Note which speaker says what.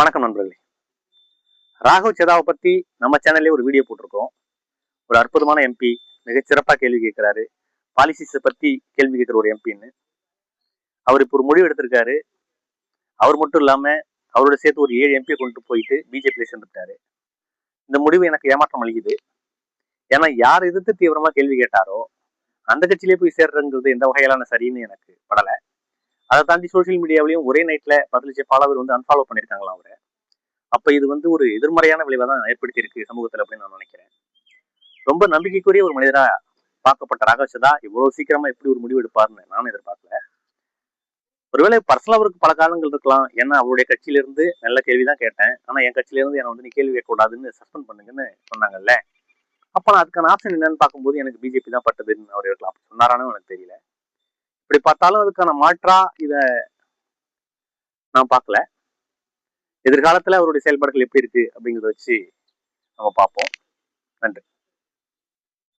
Speaker 1: வணக்கம் நண்பர்களே. ராகவ் சதாவை பத்தி நம்ம சேனல்லே ஒரு வீடியோ போட்டிருக்கோம். ஒரு அற்புதமான எம்பி, மிகச்சிறப்பா கேள்வி கேட்கிறாரு. பாலிசிஸை பத்தி கேள்வி கேட்கிற ஒரு எம்பின்னு அவர் இப்போ ஒரு முடிவு எடுத்திருக்காரு. அவர் மட்டும் இல்லாம அவரோட சேர்த்து ஒரு 7 எம்பியை கொண்டு போயிட்டு பிஜேபியில சேர்ந்துட்டாரு. இந்த முடிவு எனக்கு ஏமாற்றம் அளிக்குது. ஏன்னா யார் எதிர்த்து தீவிரமா கேள்வி கேட்டாரோ அந்த கட்சியிலே போய் சேர்றதுங்கிறது எந்த வகையிலான சரின்னு எனக்கு படல. அதை தாண்டி சோசியல் மீடியாவிலையும் ஒரே நைட்ல 10 லட்சம் ஃபாலோவர் வந்து அன்ஃபாலோ பண்ணிருக்காங்களா அவரை. அப்ப இது வந்து ஒரு எதிர்மறையான விளைவை தான் ஏற்படுத்தி இருக்கு சமூகத்துல அப்படின்னு நான் நினைக்கிறேன். ரொம்ப நம்பிக்கைக்குரிய ஒரு மனிதரா பார்க்கப்பட்ட ராகவ் சதா இவ்வளவு சீக்கிரமா எப்படி ஒரு முடிவு எடுப்பாருன்னு நானும் எதிர்பார்க்கல. ஒருவேளை பர்சனலா அவருக்கு பல காரணங்கள் இருக்கலாம். ஏன்னா அவருடைய கட்சியில இருந்து நல்ல கேள்விதான் கேட்டேன், ஆனா என் கட்சியில இருந்து என்னை வந்து நீ கேள்வி கேட்க கூடாதுன்னு சஸ்பெண்ட் பண்ணுங்கன்னு சொன்னாங்கல்ல. அப்ப நான் அதுக்கான ஆப்ஷன் என்னன்னு பார்க்கும்போது எனக்கு பிஜேபி தான் பட்டதுன்னு அவர் இருக்கலாம். சொன்னாரானு எனக்கு தெரியல. இப்படி பார்த்தாலும் அதுக்கான மாற்றா இத நான் பார்க்கல. எதிர்காலத்துல அவருடைய செயல்பாடுகள் எப்படி இருக்கு அப்படிங்கிறத வச்சு நம்ம பார்ப்போம். நன்றி.